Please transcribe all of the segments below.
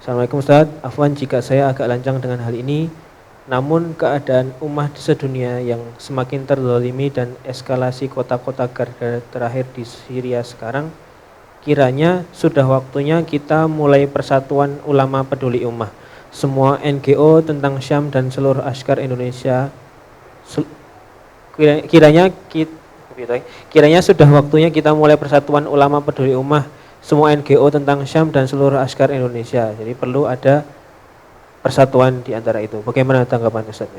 Assalamualaikum Ustaz, afwan jika saya agak lancang dengan hal ini. Namun keadaan umat sedunia yang semakin terzalimi dan eskalasi kota-kota garda terakhir di Syria sekarang, kiranya sudah waktunya kita mulai persatuan ulama peduli ummah. Semua NGO tentang Syam dan seluruh askar Indonesia kiranya kiranya sudah waktunya kita mulai persatuan ulama peduli ummah, semua NGO tentang Syam dan seluruh askar Indonesia. Jadi perlu ada persatuan di antara itu. Bagaimana tanggapan Ustaz?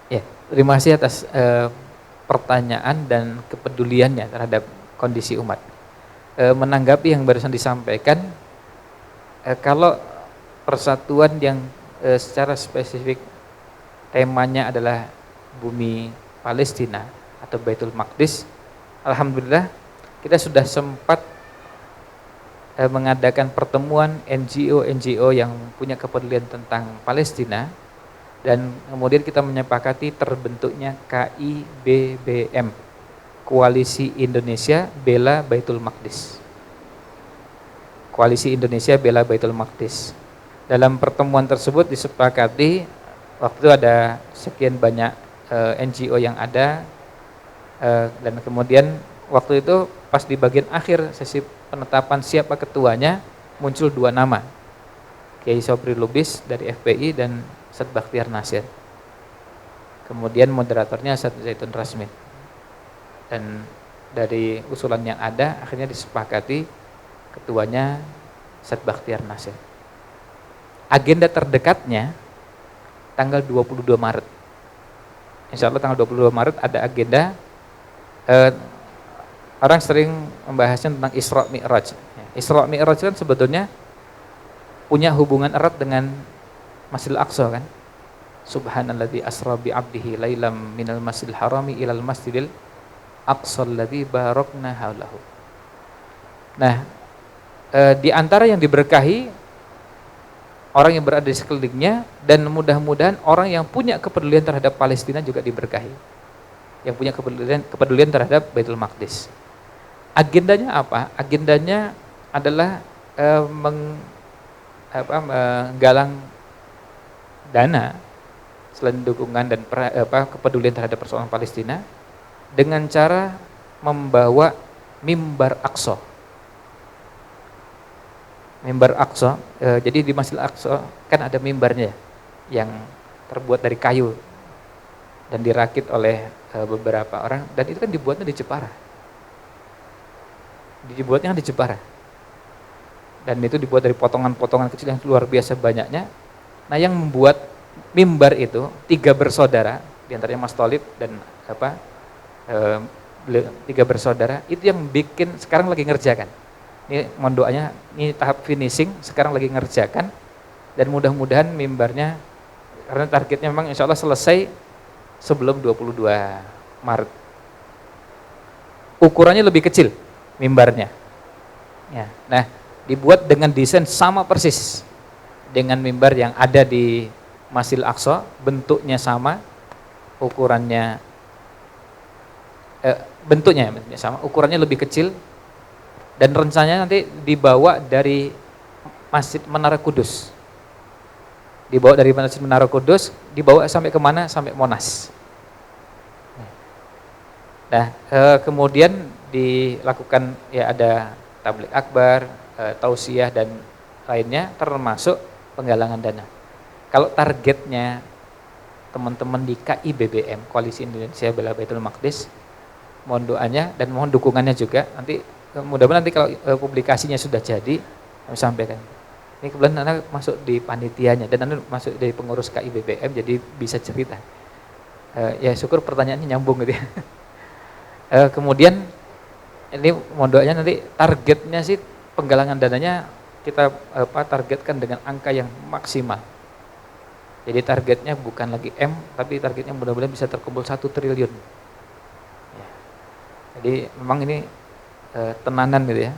Ya, terima kasih atas pertanyaan dan kepeduliannya terhadap kondisi umat. Menanggapi yang barusan disampaikan, kalau persatuan yang secara spesifik temanya adalah bumi Palestina atau Baitul Maqdis, alhamdulillah kita sudah sempat mengadakan pertemuan NGO yang punya kepedulian tentang Palestina, dan kemudian kita menyepakati terbentuknya KIBBM, Koalisi Indonesia Bela Baitul Maqdis. Koalisi Indonesia Bela Baitul Maqdis. Dalam pertemuan tersebut disepakati, waktu itu ada sekian banyak NGO yang ada, dan kemudian waktu itu pas di bagian akhir sesi penetapan siapa ketuanya, muncul dua nama, Kiai Sobri Lubis dari FPI dan Ustadz Bakhtiar Nasir. Kemudian moderatornya Ustadz Zaitun Rasmid. Dan dari usulan yang ada akhirnya disepakati ketuanya Ustadz Bakhtiar Nasir. Agenda terdekatnya tanggal 22 Maret. Insya Allah tanggal 22 Maret ada agenda. Orang sering membahasnya tentang Isra Mi'raj. Isra Mi'raj kan sebetulnya punya hubungan erat dengan Masjidil Aqsa kan. Subhanalladzi asra bi 'abdihi lailam minal masjidil harami ilal masjidil aqsa alladzi barakna haulahu. Nah, di antara yang diberkahi orang yang berada di sekelilingnya, dan mudah-mudahan orang yang punya kepedulian terhadap Palestina juga diberkahi. Yang punya kepedulian terhadap Baitul Maqdis. Agendanya apa? Agendanya adalah menggalang dana selain dukungan dan kepedulian terhadap persoalan Palestina dengan cara membawa mimbar Aqsa. Mimbar Aqsa, jadi di Masjidil Aqsa kan ada mimbarnya yang terbuat dari kayu dan dirakit oleh beberapa orang, dan itu kan dibuatnya di Jepara. Dibuatnya di Jepara. Dan itu dibuat dari potongan-potongan kecil yang luar biasa banyaknya. Nah, yang membuat mimbar itu 3 bersaudara, diantaranya Mas Tholib dan 3 bersaudara, itu yang bikin, sekarang lagi ngerjakan. Ini mohon doanya, ini tahap finishing, sekarang lagi ngerjakan, dan mudah-mudahan mimbarnya, karena targetnya memang insya Allah selesai sebelum 22 Maret. Ukurannya lebih kecil mimbarnya. Ya, nah, dibuat dengan desain sama persis dengan mimbar yang ada di Masjidil Aqsa, bentuknya sama, ukurannya sama, ukurannya lebih kecil, dan rencananya nanti dibawa dari Masjid Menara Kudus. Dibawa dari Masjid Menara Kudus, dibawa sampai kemana? Sampai Monas. Nah, kemudian dilakukan ya ada tabligh akbar, tausiah dan lainnya, termasuk penggalangan dana. Kalau targetnya teman-teman di KIBBM, Koalisi Indonesia Bela Baitul Maqdis, mohon doanya dan mohon dukungannya juga. Nanti mudah-mudahan nanti kalau publikasinya sudah jadi, kami sampaikan. Ini kebetulan Anda masuk di panitianya dan Anda masuk dari pengurus KIBBM, jadi bisa cerita. Ya syukur pertanyaannya nyambung gitu ya. Kemudian ini mohon doanya, nanti targetnya sih penggalangan dananya kita targetkan dengan angka yang maksimal. Jadi targetnya bukan lagi M, tapi targetnya mudah-mudahan bisa terkumpul 1 triliun. Ya. Jadi memang ini tenanan gitu ya.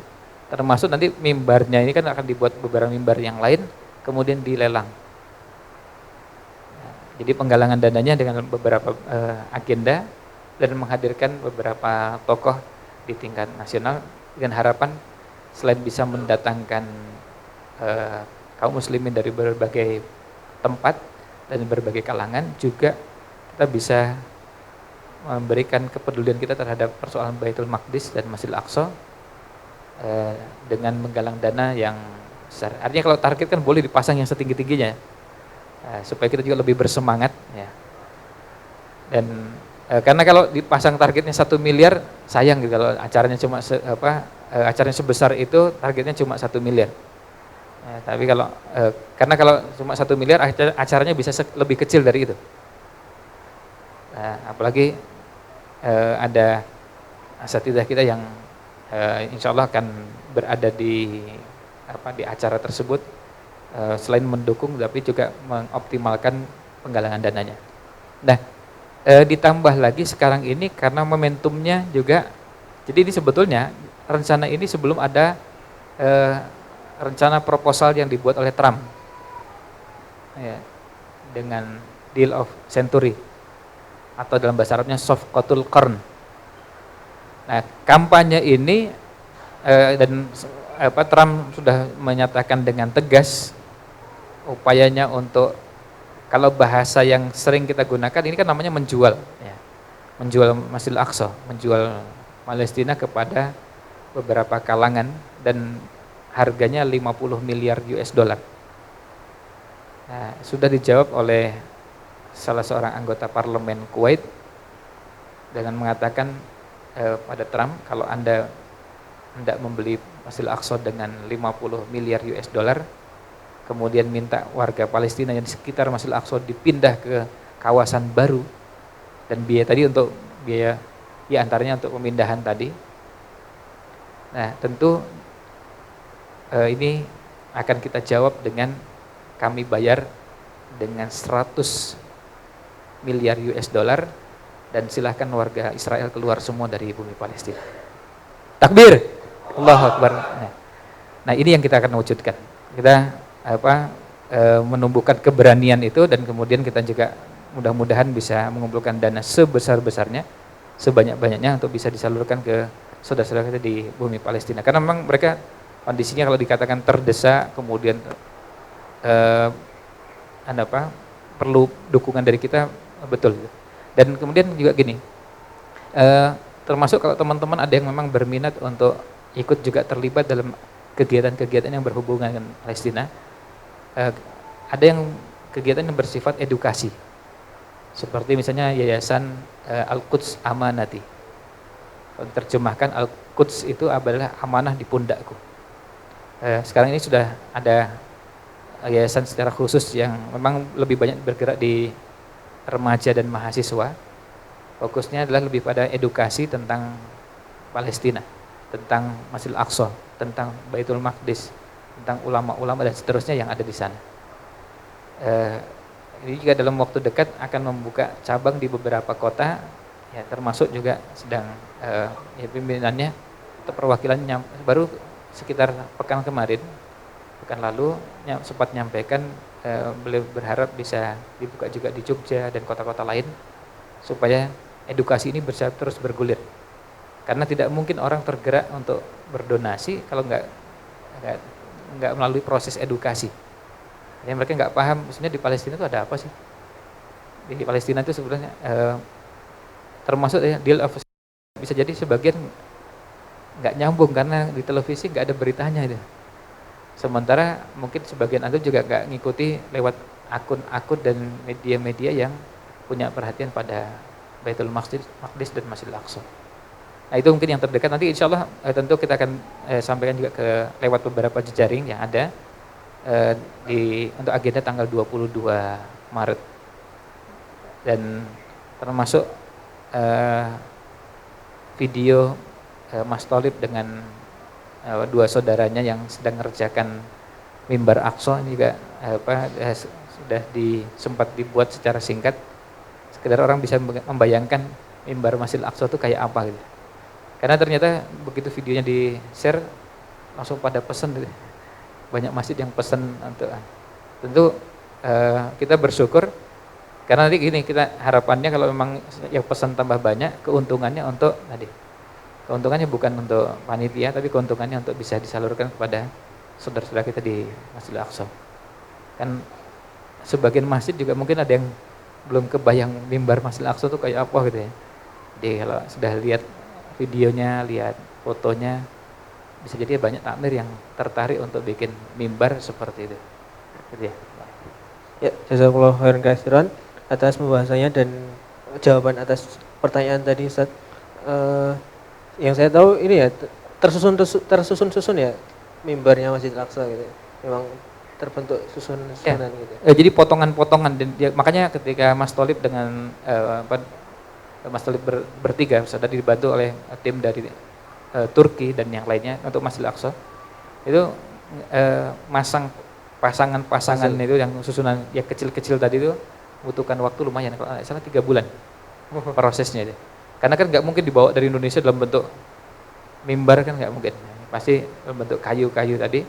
Termasuk nanti mimbarnya ini kan akan dibuat beberapa mimbar yang lain, kemudian dilelang. Jadi penggalangan dananya dengan beberapa agenda dan menghadirkan beberapa tokoh di tingkat nasional dengan harapan selain bisa mendatangkan kaum muslimin dari berbagai tempat dan berbagai kalangan, juga kita bisa memberikan kepedulian kita terhadap persoalan Baitul Maqdis dan Masjidil Aqsa dengan menggalang dana yang besar. Artinya kalau target kan boleh dipasang yang setinggi-tingginya, supaya kita juga lebih bersemangat ya. Dan karena kalau dipasang targetnya 1 miliar, sayang gitu kalau acaranya cuma acaranya sebesar itu, targetnya cuma 1 miliar. Tapi kalau karena kalau cuma 1 miliar, acaranya bisa lebih kecil dari itu. Apalagi ada asatidzah kita yang insya Allah akan berada di acara tersebut, selain mendukung tapi juga mengoptimalkan penggalangan dananya. Nah, ditambah lagi sekarang ini karena momentumnya juga, jadi ini sebetulnya rencana ini sebelum ada rencana proposal yang dibuat oleh Trump ya, dengan Deal of Century atau dalam bahasa Arabnya Safqatul Qarn. Nah, kampanye ini dan Trump sudah menyatakan dengan tegas upayanya untuk, kalau bahasa yang sering kita gunakan ini kan namanya menjual ya. Menjual Masjidil Aqsa, menjual Palestina kepada beberapa kalangan dan harganya 50 miliar US dollar. Nah, sudah dijawab oleh salah seorang anggota parlemen Kuwait dengan mengatakan pada Trump, kalau Anda hendak membeli Masjidil Aqsa dengan 50 miliar US dollar, kemudian minta warga Palestina yang di sekitar Masjidil Aqsa dipindah ke kawasan baru, dan biaya tadi untuk biaya ya antaranya untuk pemindahan tadi. Nah, tentu ini akan kita jawab dengan kami bayar dengan 100 miliar US dollar dan silahkan warga Israel keluar semua dari bumi Palestina. Takbir, Allahu Akbar. Nah, ini yang kita akan wujudkan. Kita menumbuhkan keberanian itu, dan kemudian kita juga mudah-mudahan bisa mengumpulkan dana sebesar-besarnya, sebanyak-banyaknya untuk bisa disalurkan ke saudara-saudara kita di bumi Palestina. Karena memang mereka kondisinya kalau dikatakan terdesak, kemudian perlu dukungan dari kita, betul. Dan kemudian juga gini, termasuk kalau teman-teman ada yang memang berminat untuk ikut juga terlibat dalam kegiatan-kegiatan yang berhubungan dengan Palestina, ada yang kegiatan yang bersifat edukasi, seperti misalnya Yayasan Al-Quds Amanati. Terjemahkan, Al-Quds itu adalah amanah di pundakku. Sekarang ini sudah ada yayasan secara khusus yang memang lebih banyak bergerak di remaja dan mahasiswa. Fokusnya adalah lebih pada edukasi tentang Palestina, tentang Masjidil Aqsa, tentang Baitul Maqdis, tentang ulama-ulama dan seterusnya yang ada di sana. Ini juga dalam waktu dekat akan membuka cabang di beberapa kota, ya, termasuk juga sedang pimpinannya atau perwakilannya baru sekitar pekan lalu sempat menyampaikan beliau berharap bisa dibuka juga di Jogja dan kota-kota lain supaya edukasi ini bisa terus bergulir. Karena tidak mungkin orang tergerak untuk berdonasi kalau nggak melalui proses edukasi. Jadi mereka nggak paham, maksudnya di Palestina itu ada apa sih? Di Palestina itu sebenarnya termasuk ya deal of, bisa jadi sebagian nggak nyambung karena di televisi nggak ada beritanya itu. Sementara mungkin sebagian itu juga nggak ngikuti lewat akun-akun dan media-media yang punya perhatian pada Baitul Maqdis dan Masjidil Aqsa. Nah, itu mungkin yang terdekat. Nanti insya Allah tentu kita akan sampaikan juga lewat beberapa jejaring yang ada untuk agenda tanggal 22 Maret. Dan termasuk video Mas Tholib dengan dua saudaranya yang sedang mengerjakan mimbar Aqsa ini juga sudah sempat dibuat secara singkat, sekedar orang bisa membayangkan mimbar Masjidil Aqsa itu kayak apa gitu. Karena ternyata begitu videonya di-share langsung pada pesan gitu. Banyak masjid yang pesan untuk tentu kita bersyukur karena nanti gini, kita harapannya kalau memang yang pesan tambah banyak, keuntungannya untuk tadi Keuntungannya bukan untuk panitia, tapi keuntungannya untuk bisa disalurkan kepada saudara-saudara kita di Masjidil Aqsa. Kan sebagian masjid juga mungkin ada yang belum kebayang mimbar Masjidil Aqsa itu kayak apa gitu ya. Jadi kalau sudah lihat videonya, lihat fotonya, bisa jadi banyak takmir yang tertarik untuk bikin mimbar seperti itu. Gitu ya. Ya, jazakallahu khairan katsiran atas pembahasannya dan jawaban atas pertanyaan tadi Ustaz. Yang saya tahu ini ya tersusun ya mimbarnya Masjid Al-Aqsa gitu. Memang terbentuk susunan gitu. Jadi potongan-potongan dan makanya ketika Mas Tholib dengan Mas Tholib bertiga sudah dibantu oleh tim dari Turki dan yang lainnya untuk Masjid Al-Aqsa itu masang pasangan-pasangan itu yang susunan yang kecil-kecil tadi itu butuhkan waktu lumayan, kalau salah 3 bulan prosesnya itu. Karena kan nggak mungkin dibawa dari Indonesia dalam bentuk mimbar, kan nggak mungkin, pasti dalam bentuk kayu-kayu tadi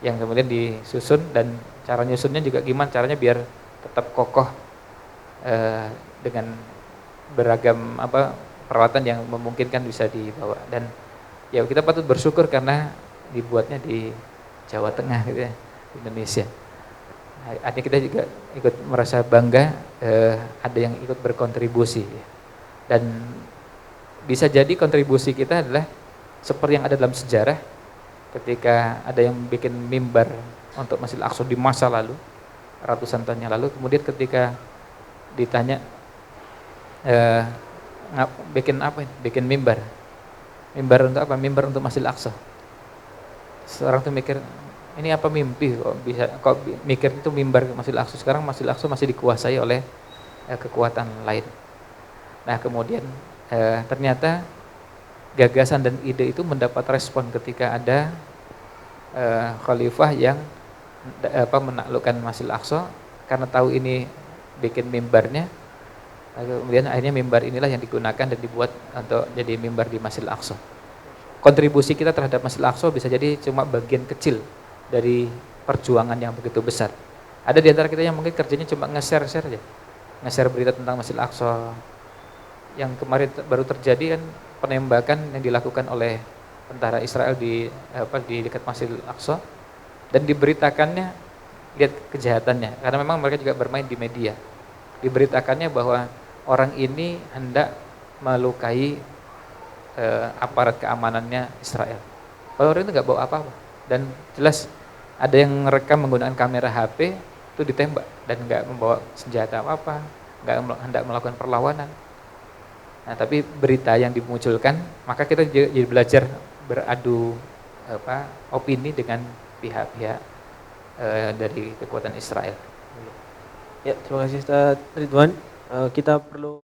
yang kemudian disusun, dan cara nyusunnya juga gimana caranya biar tetap kokoh dengan beragam peralatan yang memungkinkan bisa dibawa. Dan ya kita patut bersyukur karena dibuatnya di Jawa Tengah gitu ya, Indonesia. Artinya kita juga ikut merasa bangga ada yang ikut berkontribusi, dan bisa jadi kontribusi kita adalah seperti yang ada dalam sejarah ketika ada yang bikin mimbar untuk Masjidil Aqsa di masa lalu, ratusan tahun yang lalu, kemudian ketika ditanya bikin apa ini? Bikin mimbar untuk apa? Mimbar untuk Masjidil Aqsa. Seorang tuh mikir, ini apa mimpi kok mikir itu mimbar Masjidil Aqsa. Sekarang Masjidil Aqsa masih dikuasai oleh kekuatan lain. Nah kemudian ternyata gagasan dan ide itu mendapat respon ketika ada khalifah yang menaklukkan Masjidil Aqsa, karena tahu ini bikin mimbarnya. Kemudian akhirnya mimbar inilah yang digunakan dan dibuat untuk jadi mimbar di Masjidil Aqsa. Kontribusi kita terhadap Masjidil Aqsa bisa jadi cuma bagian kecil dari perjuangan yang begitu besar. Ada di antara kita yang mungkin kerjanya cuma nge-share aja, nge-share berita tentang Masjidil Aqsa. Yang kemarin baru terjadi kan penembakan yang dilakukan oleh tentara Israel di dekat Masjidil Aqsa, dan diberitakannya, lihat kejahatannya, karena memang mereka juga bermain di media. Diberitakannya bahwa orang ini hendak melukai aparat keamanannya Israel. Padahal orang itu nggak bawa apa-apa, dan jelas ada yang merekam menggunakan kamera HP itu ditembak dan nggak membawa senjata apa-apa, nggak hendak melakukan perlawanan. Nah, tapi berita yang dimunculkan, maka kita jadi belajar beradu opini dengan pihak-pihak dari kekuatan Israel. Ya, terima kasih Ustaz Ridwan. Kita perlu